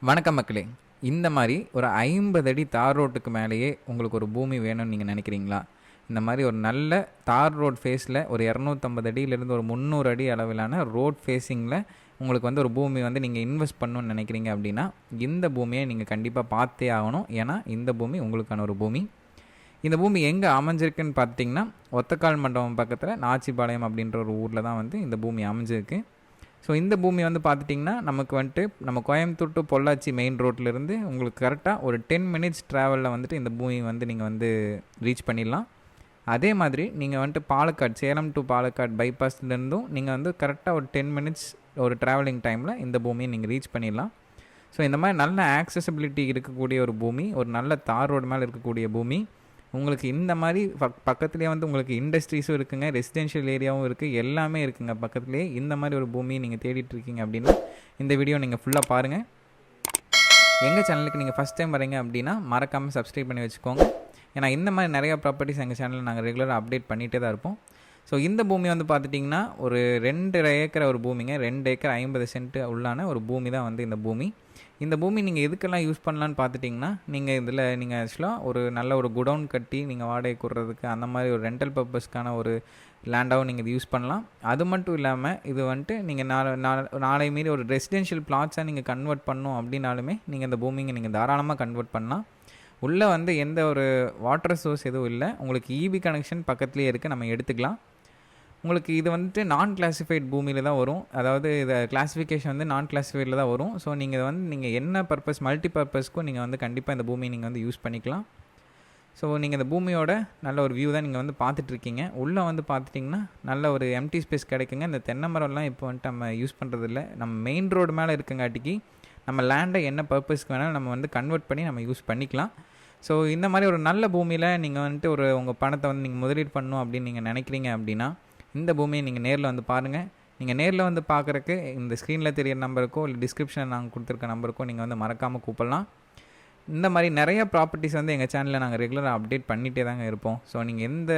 வணக்கம் மக்களே. இந்த மாதிரி ஒரு 50 அடி தார் ரோட்டுக்கு மேலேயே உங்களுக்கு ஒரு பூமி வேணும்னு நீங்கள் நினைக்கிறீங்களா? இந்த மாதிரி ஒரு நல்ல தார் ரோட் ஃபேஸில் ஒரு 250 அடியிலேருந்து ஒரு 300 அடி அளவிலான ரோட் ஃபேஸிங்கில் உங்களுக்கு வந்து ஒரு பூமி வந்து நீங்கள் இன்வெஸ்ட் பண்ணணும்னு நினைக்கிறீங்க அப்படின்னா, இந்த பூமியை நீங்கள் கண்டிப்பாக பார்த்தே ஆகணும். ஏன்னா இந்த பூமி உங்களுக்கான ஒரு பூமி. இந்த பூமி எங்கே அமைஞ்சிருக்குன்னு பார்த்தீங்கன்னா, ஒத்தக்கால் மண்டபம் பக்கத்தில் நாச்சிபாளையம் அப்படின்ற ஒரு ஊரில் தான் வந்து இந்த பூமி அமைஞ்சிருக்கு. ஸோ இந்த பூமி வந்து பார்த்துட்டிங்கன்னா, நமக்கு வந்துட்டு நம்ம கோயம்புத்தூர் டு பொள்ளாச்சி மெயின் ரோட்லேருந்து உங்களுக்கு கரெக்டாக ஒரு 10 மினிட்ஸ் ட்ராவலில் வந்துட்டு இந்த பூமி வந்து நீங்கள் வந்து ரீச் பண்ணிடலாம். அதே மாதிரி நீங்கள் வந்துட்டு பாலக்காடு, சேலம் டு பாலக்காடு பைபாஸ்லேருந்தும் நீங்கள் வந்து கரெக்டாக ஒரு 10 மினிட்ஸ் ஒரு ட்ராவலிங் டைமில் இந்த பூமியை நீங்கள் ரீச் பண்ணிடலாம். ஸோ இந்த மாதிரி நல்ல ஆக்சசிபிலிட்டி இருக்கக்கூடிய ஒரு பூமி, ஒரு நல்ல தார் ரோடு மேலே இருக்கக்கூடிய பூமி. உங்களுக்கு இந்த மாதிரி பக்கத்துலேயே வந்து உங்களுக்கு இண்டஸ்ட்ரீஸும் இருக்குங்க, ரெசிடென்ஷியல் ஏரியாவும் இருக்குது, எல்லாமே இருக்குங்க பக்கத்துலேயே. இந்த மாதிரி ஒரு பூமியை நீங்கள் தேடிட்டுருக்கீங்க அப்படின்னா இந்த வீடியோ நீங்கள் ஃபுல்லாக பாருங்கள். எங்கள் சேனலுக்கு நீங்கள் ஃபஸ்ட் டைம் வரீங்க அப்படின்னா மறக்காமல் சப்ஸ்கிரைப் பண்ணி வச்சுக்கோங்க. ஏன்னா இந்த மாதிரி நிறையா ப்ராப்பர்ட்டிஸ் எங்கள் சேனலில் நாங்கள் ரெகுலராக அப்டேட் பண்ணிகிட்டே தான் இருப்போம். ஸோ இந்த பூமி வந்து பார்த்துட்டிங்கன்னா ஒரு 2 ஏக்கர் ஒரு பூமிங்க, 2 ஏக்கர் 50 சென்ட் உள்ளான ஒரு பூமி தான் வந்து இந்த பூமி. இந்த பூமி நீங்கள் எதுக்கெல்லாம் யூஸ் பண்ணலான்னு பார்த்துட்டிங்கன்னா, நீங்கள் ஆக்சுவலாக ஒரு நல்ல ஒரு குடவுன் கட்டி நீங்கள் வாடகை கூடுறதுக்கு அந்த மாதிரி ஒரு ரெண்டல் பர்பஸ்க்கான ஒரு லேண்டாகவும் நீங்கள் இது யூஸ் பண்ணலாம். அது மட்டும் இல்லாமல் இது வந்துட்டு நீங்கள் நாளை மீறி ஒரு ரெசிடென்ஷியல் பிளாட்ஸாக நீங்கள் கன்வெர்ட் பண்ணணும் அப்படின்னாலுமே நீங்கள் இந்த பூமிங்க நீங்கள் தாராளமாக கன்வெர்ட் பண்ணலாம். உள்ளே வந்து எந்த ஒரு வாட்டர் சோர்ஸ் எதுவும் இல்லை, உங்களுக்கு இபி கனெக்ஷன் பக்கத்துலேயே இருக்குது, நம்ம எடுத்துக்கலாம். உங்களுக்கு இது வந்துட்டு நான் கிளாஸிஃபைட் பூமியில் தான் வரும். அதாவது இதை கிளாஸிஃபிகேஷன் வந்து நான் கிளாஸிஃபைடில் தான் வரும். ஸோ நீங்கள் என்ன பர்பஸ், மல்டி பர்பஸ்க்கும் நீங்கள் வந்து கண்டிப்பாக இந்த பூமியை நீங்கள் வந்து யூஸ் பண்ணிக்கலாம். ஸோ நீங்கள் இந்த பூமியோட நல்ல ஒரு வியூ தான் நீங்கள் வந்து பார்த்துட்ருக்கீங்க. உள்ளே வந்து பார்த்துட்டிங்கன்னா நல்ல ஒரு எம்டி ஸ்பேஸ் கிடைக்குங்க. இந்த தென்னை மரம்லாம் இப்போ வந்துட்டு நம்ம யூஸ் பண்ணுறதில்ல. நம்ம மெயின் ரோடு மேலே இருக்குங்காட்டிக்கு நம்ம லேண்டை என்ன பர்பஸ்க்கு வேணாலும் நம்ம வந்து கன்வெர்ட் பண்ணி நம்ம யூஸ் பண்ணிக்கலாம். ஸோ இந்த மாதிரி ஒரு நல்ல பூமியில் நீங்கள் வந்துட்டு உங்கள் பணத்தை வந்து நீங்கள் முதலீடு பண்ணணும் அப்படின்னு நீங்கள் நினைக்கிறீங்க அப்படின்னா இந்த பூமியை நீங்கள் நேரில் வந்து பாருங்கள். நீங்கள் நேரில் வந்து பார்க்குறக்கு இந்த ஸ்க்ரீனில் தெரியிற நம்பருக்கோ இல்லை டிஸ்கிரிப்ஷனில் நாங்கள் கொடுத்துருக்க நம்பருக்கோ நீங்கள் வந்து மறக்காமல் கூப்பிடலாம். இந்த மாதிரி நிறைய ப்ராப்பர்ட்டிஸ் வந்து எங்கள் சேனலில் நாங்கள் ரெகுலராக அப்டேட் பண்ணிகிட்டே தாங்க இருப்போம். ஸோ நீங்கள் எந்த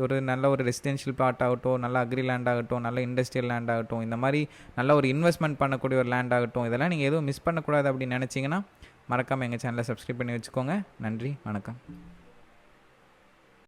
ஒரு நல்ல ஒரு ரெசிடென்ஷியல் பிளாட் ஆகட்டும், நல்ல அக்ரி லேண்ட் ஆகட்டும், நல்ல இண்டஸ்ட்ரியல் லேண்ட் ஆகட்டும், இந்த மாதிரி நல்ல ஒரு இன்வெஸ்ட்மெண்ட் பண்ணக்கூடிய ஒரு லேண்ட் ஆகட்டும், இதெல்லாம் நீங்கள் எதுவும் மிஸ் பண்ணக்கூடாது அப்படின்னு நினச்சிங்கன்னா மறக்காமல் எங்கள் சேனலை சப்ஸ்கிரைப் பண்ணி வச்சுக்கோங்க. நன்றி, வணக்கம்.